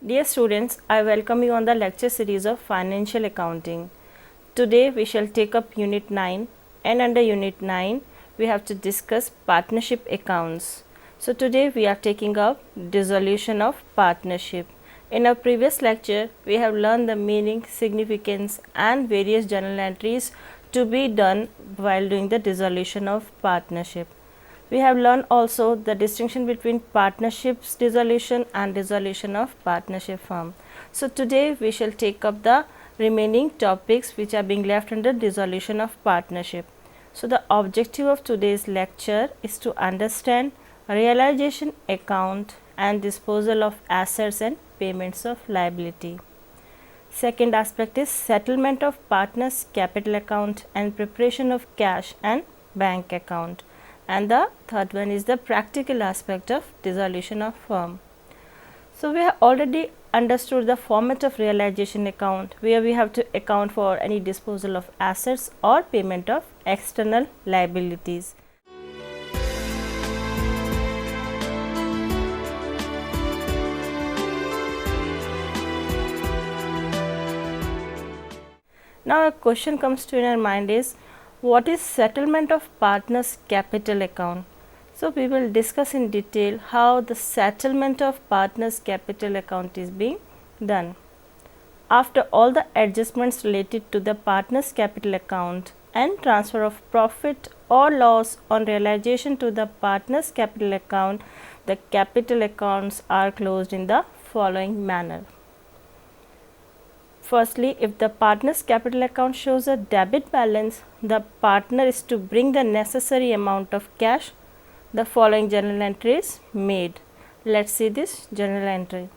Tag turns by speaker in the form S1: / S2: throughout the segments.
S1: Dear students, I welcome you on the lecture series of Financial Accounting. Today we shall take up Unit 9, and under Unit 9 we have to discuss partnership accounts. So today we are taking up dissolution of partnership. In our previous lecture we have learned the meaning, significance and various journal entries to be done while doing the dissolution of partnership. We have learned also the distinction between partnerships dissolution and dissolution of partnership firm. So today we shall take up the remaining topics which are being left under dissolution of partnership. So the objective of today's lecture is to understand realization account and disposal of assets and payments of liability. Second aspect is settlement of partners capital account and preparation of cash and bank account. And the third one is the practical aspect of dissolution of firm. So we have already understood the format of realization account, where we have to account for any disposal of assets or payment of external liabilities. Now a question comes to in our mind is, what is settlement of partners capital account? So we will discuss in detail how the settlement of partners capital account is being done. After all the adjustments related to the partners capital account and transfer of profit or loss on realization to the partners capital account, the capital accounts are closed in the following manner. Firstly, if the partner's capital account shows a debit balance, the partner is to bring the necessary amount of cash. The following journal entry is made. Let's see this journal entry.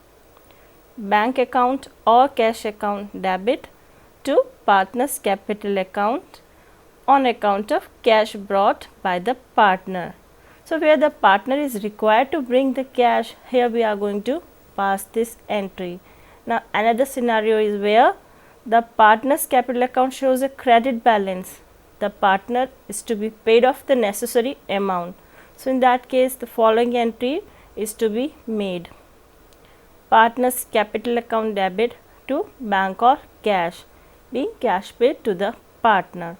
S1: Bank account or cash account debit to partner's capital account on account of cash brought by the partner. So where the partner is required to bring the cash, here we are going to pass this entry. Now another scenario is where the partner's capital account shows a credit balance. The partner is to be paid off the necessary amount. So in that case the following entry is to be made. Partner's capital account debit to bank or cash, being cash paid to the partner.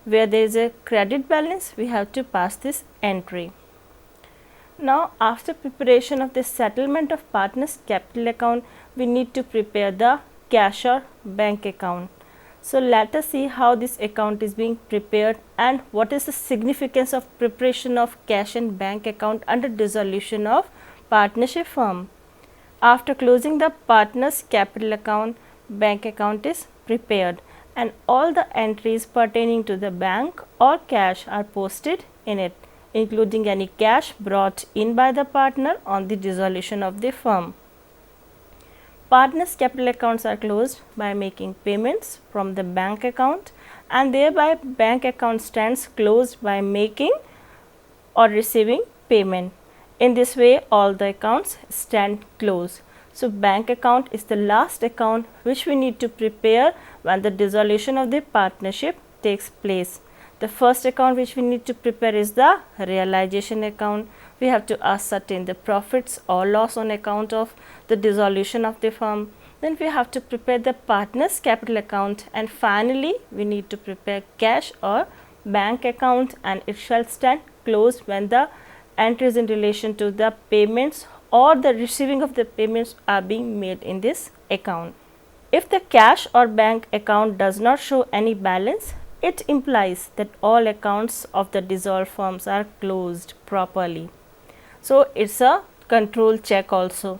S1: Where there is a credit balance, we have to pass this entry. Now after preparation of the settlement of partners capital account, we need to prepare the cash or bank account. So let us see how this account is being prepared and what is the significance of preparation of cash and bank account under dissolution of partnership firm. After closing the partners capital account, bank account is prepared and all the entries pertaining to the bank or cash are posted in it, including any cash brought in by the partner on the dissolution of the firm. Partners capital accounts are closed by making payments from the bank account, and thereby bank account stands closed by making or receiving payment. In this way all the accounts stand closed. So bank account is the last account which we need to prepare when the dissolution of the partnership takes place. The first account which we need to prepare is the realization account. We have to ascertain the profits or loss on account of the dissolution of the firm. Then we have to prepare the partners capital account, and finally we need to prepare cash or bank account, and it shall stand closed when the entries in relation to the payments or the receiving of the payments are being made in this account. If the cash or bank account does not show any balance, it implies that all accounts of the dissolved firms are closed properly. So it's a control check also.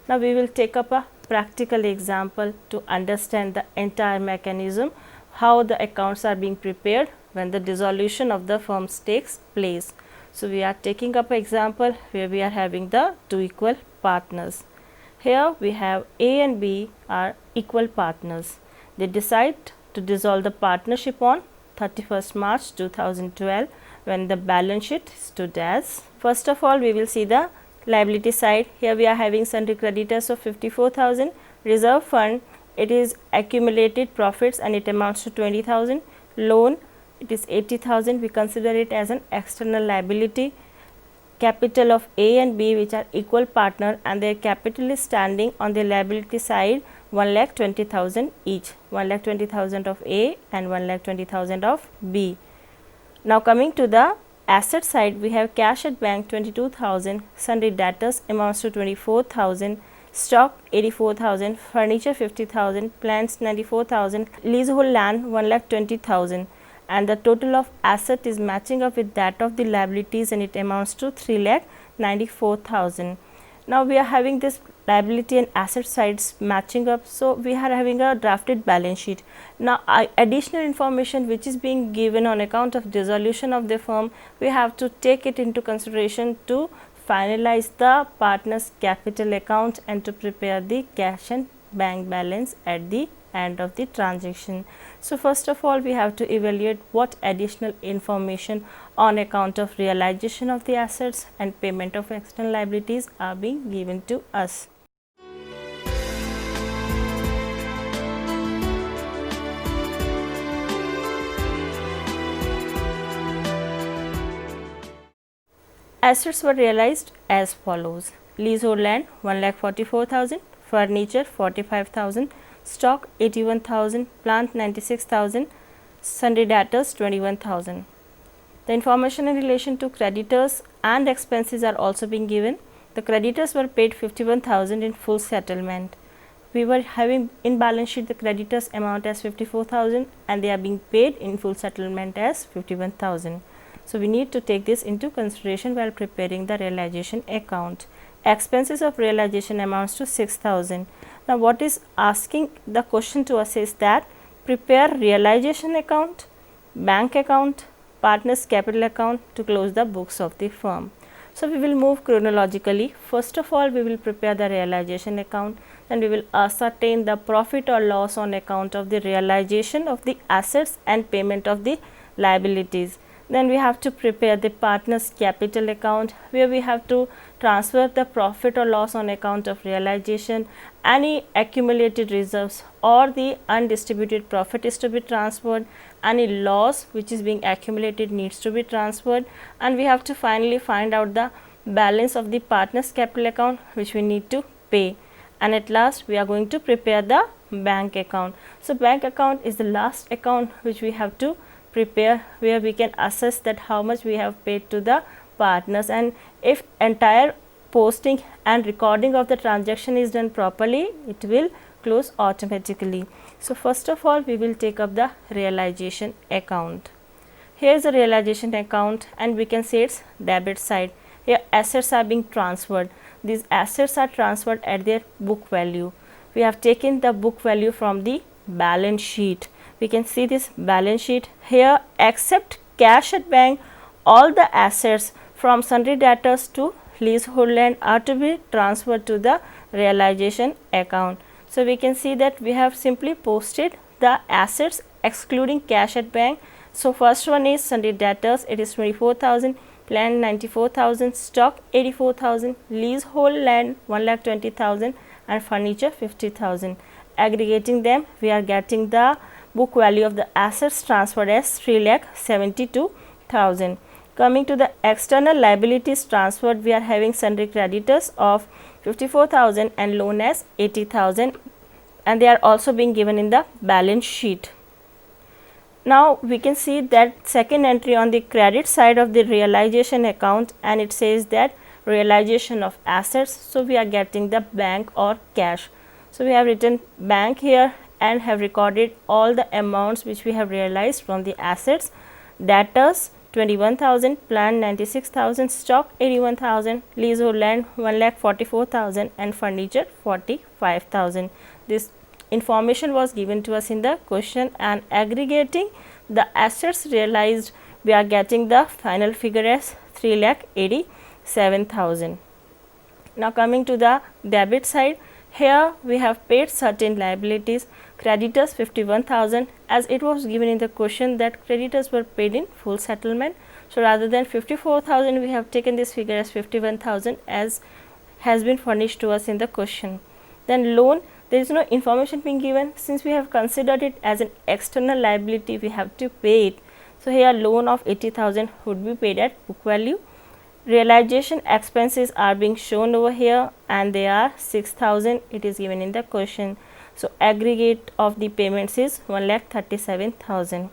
S1: Now we will take up a practical example to understand the entire mechanism, how the accounts are being prepared when the dissolution of the firms takes place. So we are taking up an example where we are having the two equal partners. Here we have A and B are equal partners. They decide to dissolve the partnership on 31st March 2012 when the balance sheet stood as. First of all we will see the liability side. Here we are having sundry creditors of 54,000, reserve fund, it is accumulated profits and it amounts to 20,000, loan it is 80,000, we consider it as an external liability, capital of A and B, which are equal partner, and their capital is standing on the liability side 1,20,000 each, 1,20,000 of A and 1,20,000 of B. Now coming to the asset side, we have cash at bank 22,000, sundry debtors amounts to 24,000, stock 84,000, furniture 50,000, plants 94,000, leasehold land 1,20,000, and the total of asset is matching up with that of the liabilities, and it amounts to 3,94,000. Now we are having this liability and asset sides matching up, so we are having a drafted balance sheet. Now additional information which is being given on account of dissolution of the firm, we have to take it into consideration to finalize the partners capital account and to prepare the cash and bank balance at the end of the transaction. So first of all, we have to evaluate what additional information on account of realization of the assets and payment of external liabilities are being given to us. Assets were realized as follows: leasehold land 1,44,000, furniture 45,000, stock 81,000, plant 96,000, sundry debtors 21,000. The information in relation to creditors and expenses are also being given. The creditors were paid 51,000 in full settlement. We were having in balance sheet the creditors amount as 54,000 and they are being paid in full settlement as 51,000. So we need to take this into consideration while preparing the realization account. Expenses of realization amounts to 6,000. Now what is asking the question to us is that prepare realization account, bank account, partners capital account to close the books of the firm. So we will move chronologically. First of all, we will prepare the realization account, then we will ascertain the profit or loss on account of the realization of the assets and payment of the liabilities. Then we have to prepare the partners capital account, where we have to transfer the profit or loss on account of realization, any accumulated reserves or the undistributed profit is to be transferred, any loss which is being accumulated needs to be transferred, and we have to finally find out the balance of the partners capital account which we need to pay, and at last we are going to prepare the bank account. So bank account is the last account which we have to prepare, where we can assess that how much we have paid to the partners, and if entire posting and recording of the transaction is done properly, it will close automatically. So first of all, we will take up the realization account. Here is the realization account, and we can say its debit side. Here assets are being transferred. These assets are transferred at their book value. We have taken the book value from the balance sheet. We can see this balance sheet here. Except cash at bank, all the assets from sundry debtors to leasehold land are to be transferred to the realization account. So we can see that we have simply posted the assets excluding cash at bank. So first one is sundry debtors, it is 24,000, plant 94,000, stock 84,000, leasehold land 1,20,000 and furniture 50,000. Aggregating them, we are getting the book value of the assets transferred as 3,72,000. Coming to the external liabilities transferred, we are having sundry creditors of 54,000 and loan as 80,000, and they are also being given in the balance sheet. Now we can see that second entry on the credit side of the realization account, and it says that realization of assets. So we are getting the bank or cash. So we have written bank here and have recorded all the amounts which we have realized from the assets. Debtors 21,000, plant 96,000, stock 81,000, leasehold land 1,44,000 and furniture 45,000. This information was given to us in the question, and aggregating the assets realized, we are getting the final figure as 3,87,000. Now coming to the debit side, here we have paid certain liabilities. Creditors 51,000, as it was given in the question that creditors were paid in full settlement. So rather than 54,000, we have taken this figure as 51,000 as has been furnished to us in the question. Then loan, there is no information being given. Since we have considered it as an external liability, we have to pay it. So here loan of 80,000 would be paid at book value. Realization expenses are being shown over here and they are 6,000. It is given in the question. So aggregate of the payments is 1,37,000.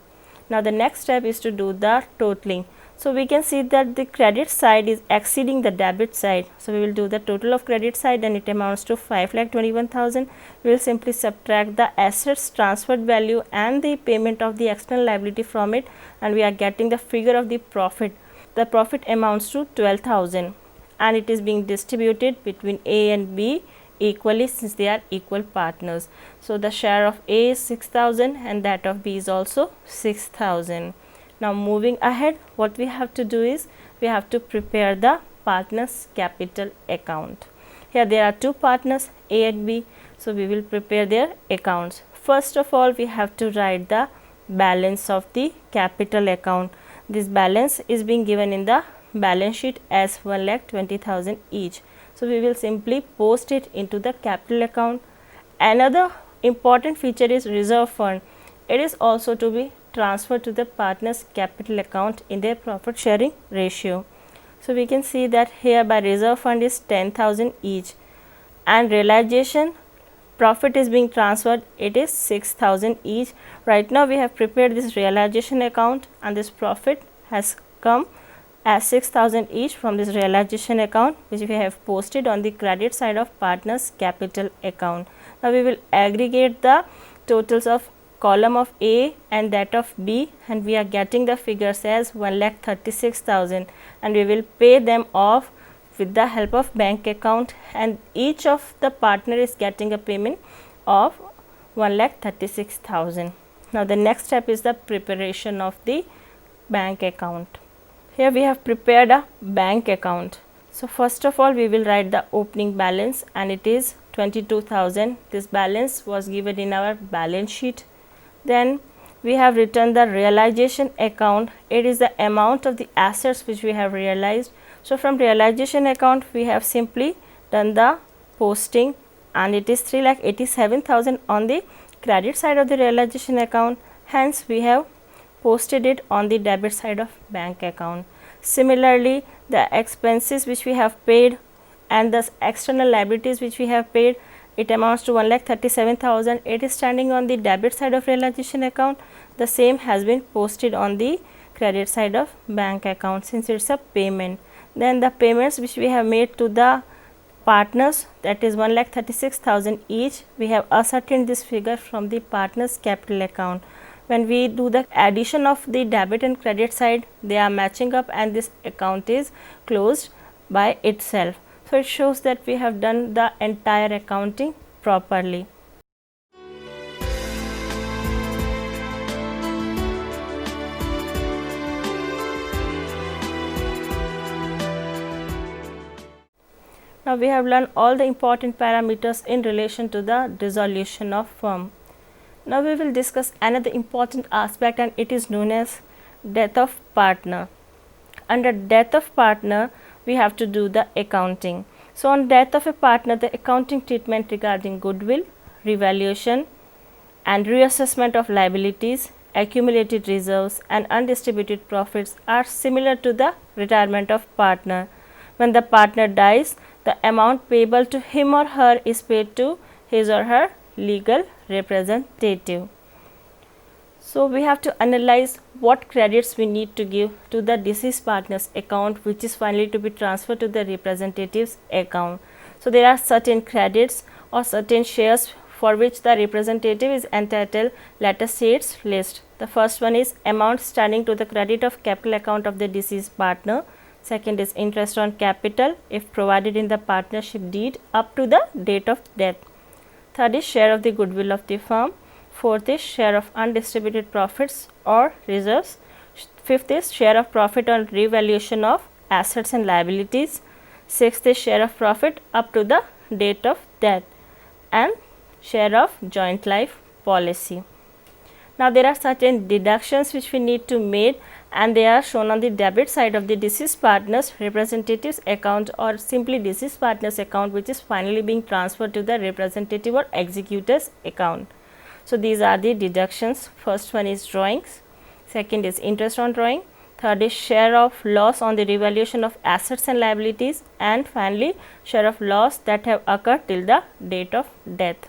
S1: Now the next step is to do the totaling. So we can see that the credit side is exceeding the debit side. So we will do the total of credit side and it amounts to 5,21,000. We will simply subtract the assets transferred value and the payment of the external liability from it, and we are getting the figure of the profit. The profit amounts to 12,000 and it is being distributed between A and B equally since they are equal partners. So the share of A is 6,000 and that of B is also 6,000. Now moving ahead, what we have to do is we have to prepare the partners capital account. Here there are two partners, A and B, so we will prepare their accounts. First of all, we have to write the balance of the capital account. This balance is being given in the balance sheet as 1,20,000 each. So we will simply post it into the capital account. Another important feature is reserve fund. It is also to be transferred to the partners capital account in their profit sharing ratio. So we can see that here by reserve fund is 10,000 each, and realization profit is being transferred, it is 6,000 each. Right now we have prepared this realization account and this profit has come as 6,000 each from this realization account, which we have posted on the credit side of partners capital account. Now we will aggregate the totals of column of A and that of B, and we are getting the figures as 1,36,000, and we will pay them off with the help of bank account, and each of the partner is getting a payment of 1,36,000. Now the next step is the preparation of the bank account. Here we have prepared a bank account. So first of all we will write the opening balance and it is 22,000. This balance was given in our balance sheet. Then we have written the realization account. It is the amount of the assets which we have realized. So from realization account we have simply done the posting and it is 3,87,000 on the credit side of the realization account. Hence we have posted it on the debit side of bank account. Similarly, the expenses which we have paid and the external liabilities which we have paid, it amounts to 1,37,000. It is standing on the debit side of realization account. The same has been posted on the credit side of bank account since it's a payment. Then the payments which we have made to the partners, that is 1,36,000 each. We have ascertained this figure from the partners capital account. When we do the addition of the debit and credit side, they are matching up and this account is closed by itself. So it shows that we have done the entire accounting properly. Now we have learned all the important parameters in relation to the dissolution of firm. Now we will discuss another important aspect and it is known as death of partner. Under death of partner we have to do the accounting. So on death of a partner, the accounting treatment regarding goodwill, revaluation and reassessment of liabilities, accumulated reserves and undistributed profits are similar to the retirement of partner. When the partner dies, the amount payable to him or her is paid to his or her legal representative. So we have to analyze what credits we need to give to the deceased partner's account, which is finally to be transferred to the representative's account. So there are certain credits or certain shares for which the representative is entitled. Let us see its list. The first one is amount standing to the credit of capital account of the deceased partner. Second is interest on capital if provided in the partnership deed up to the date of death. Third is share of the goodwill of the firm. Fourth is share of undistributed profits or reserves. Fifth is share of profit on revaluation of assets and liabilities. Sixth is share of profit up to the date of death and share of joint life policy. Now there are certain deductions which we need to make and they are shown on the debit side of the deceased partner's representative's account or simply deceased partner's account, which is finally being transferred to the representative or executor's account. So these are the deductions. First one is drawings, second is interest on drawing, third is share of loss on the revaluation of assets and liabilities, and finally share of loss that have occurred till the date of death.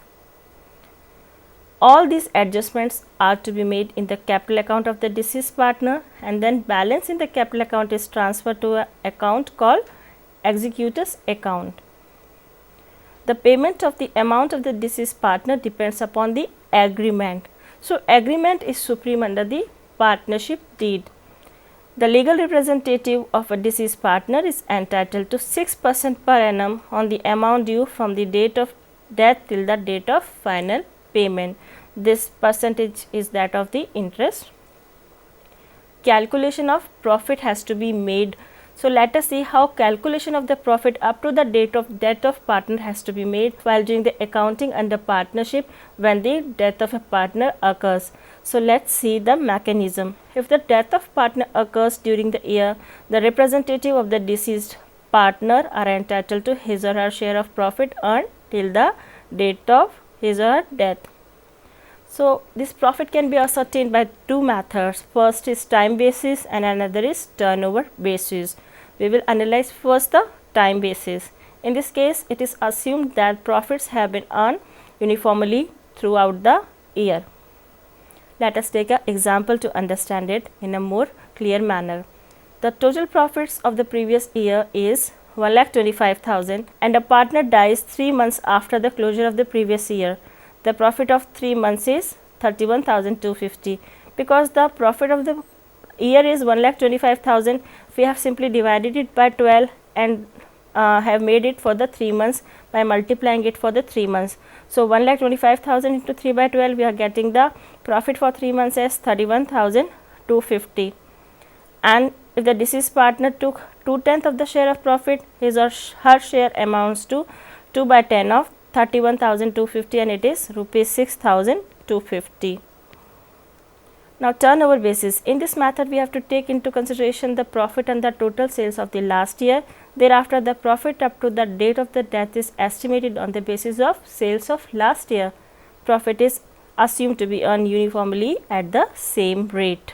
S1: All these adjustments are to be made in the capital account of the deceased partner, and then balance in the capital account is transferred to an account called executor's account. The payment of the amount of the deceased partner depends upon the agreement. So, agreement is supreme under the partnership deed. The legal representative of a deceased partner is entitled to 6% per annum on the amount due from the date of death till the date of final payment. This percentage is that of the interest. Calculation of profit has to be made. So, let us see how calculation of the profit up to the date of death of partner has to be made while doing the accounting under partnership when the death of a partner occurs. So, let us see the mechanism. If the death of partner occurs during the year, the representative of the deceased partner are entitled to his or her share of profit earned till the date of his or her death. So, this profit can be ascertained by two methods. First is time basis and another is turnover basis. We will analyze first the time basis. In this case, it is assumed that profits have been earned uniformly throughout the year. Let us take an example to understand it in a more clear manner. The total profits of the previous year is 1,25,000 and a partner dies 3 months after the closure of the previous year. The profit of 3 months is 31,250. Because the profit of the year is 1,25,000, we have simply divided it by 12 and have made it for the 3 months by multiplying it for the 3 months. So, 1,25,000 into 3 by 12, we are getting the profit for 3 months as 31,250. And if the deceased partner took 2/10 of the share of profit, his or her share amounts to 2 by 10 of 31,250 and it is rupees 6,250. Now, turnover basis. In this method, we have to take into consideration the profit and the total sales of the last year. Thereafter, the profit up to the date of the death is estimated on the basis of sales of last year. Profit is assumed to be earned uniformly at the same rate.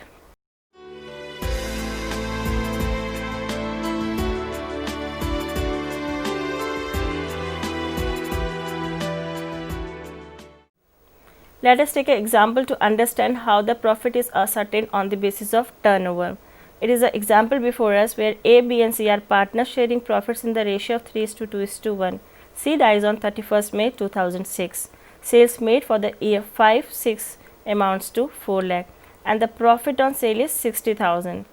S1: Let us take an example to understand how the profit is ascertained on the basis of turnover. It is an example before us where A, B and C are partners sharing profits in the ratio of 3:2:1. C dies on 31st May 2006. Sales made for the year 5-6 amounts to 4 lakh and the profit on sale is 60,000.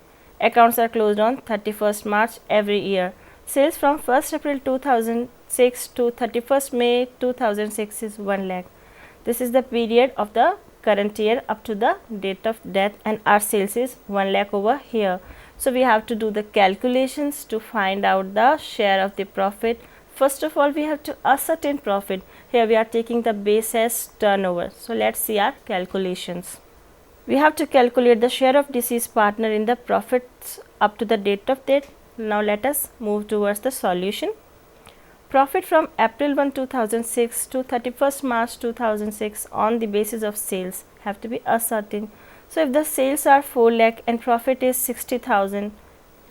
S1: Accounts are closed on 31st March every year. Sales from 1st April 2006 to 31st May 2006 is 1 lakh. This is the period of the current year up to the date of death and our sales is 1 lakh over here. So, we have to do the calculations to find out the share of the profit. First of all, we have to ascertain profit. Here we are taking the base as turnover. So, let us see our calculations. We have to calculate the share of deceased partner in the profits up to the date of death. Now, let us move towards the solution. Profit from April 1, 2006 to 31st March 2006 on the basis of sales have to be ascertained. So, if the sales are 4 lakh and profit is 60,000.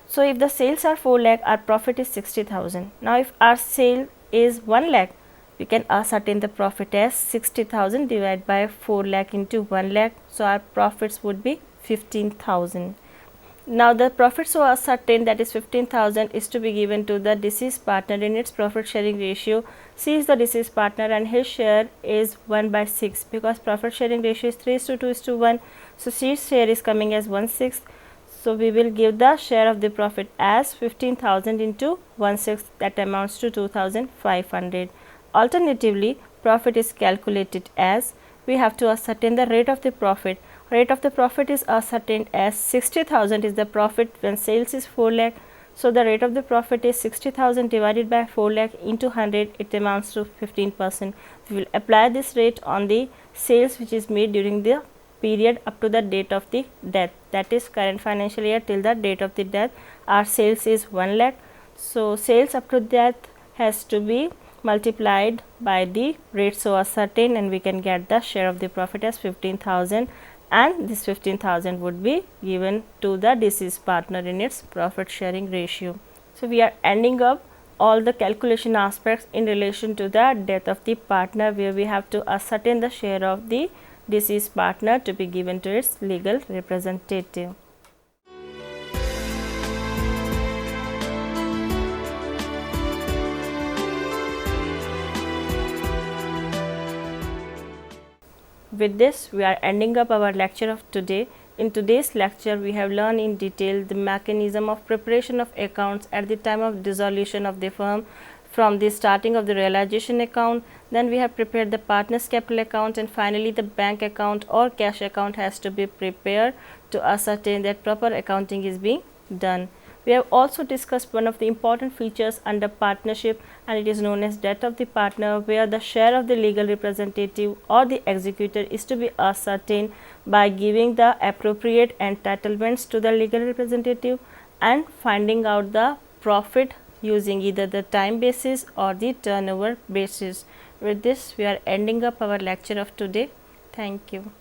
S1: So, if the sales are 4 lakh, our profit is 60,000. Now, if our sale is 1 lakh, we can ascertain the profit as 60,000 divided by 4 lakh into 1 lakh. So, our profits would be 15,000. Now, the profit so ascertained, that is 15,000, is to be given to the deceased partner in its profit sharing ratio. C is the deceased partner and his share is 1 by 6 because profit sharing ratio is 3:2:1. So, C's share is coming as 1/6. So, we will give the share of the profit as 15,000 into 1/6, that amounts to 2,500. Alternatively, profit is calculated as we have to ascertain the rate of the profit. Rate of the profit is ascertained as 60,000 is the profit when sales is 4 lakh. So, the rate of the profit is 60,000 divided by 4 lakh into 100, it amounts to 15%. We will apply this rate on the sales which is made during the period up to the date of the death, that is current financial year till the date of the death. Our sales is 1 lakh. So, sales up to death has to be multiplied by the rate so ascertained and we can get the share of the profit as 15,000 and this 15,000 would be given to the deceased partner in its profit sharing ratio. So, we are ending up all the calculation aspects in relation to the death of the partner, where we have to ascertain the share of the deceased partner to be given to its legal representative. With this, we are ending up our lecture of today. In today's lecture, we have learned in detail the mechanism of preparation of accounts at the time of dissolution of the firm, from the starting of the realization account. Then we have prepared the partner's capital account, and finally the bank account or cash account has to be prepared to ascertain that proper accounting is being done. We have also discussed one of the important features under partnership, and it is known as death of the partner, where the share of the legal representative or the executor is to be ascertained by giving the appropriate entitlements to the legal representative and finding out the profit using either the time basis or the turnover basis. With this, we are ending up our lecture of today. Thank you.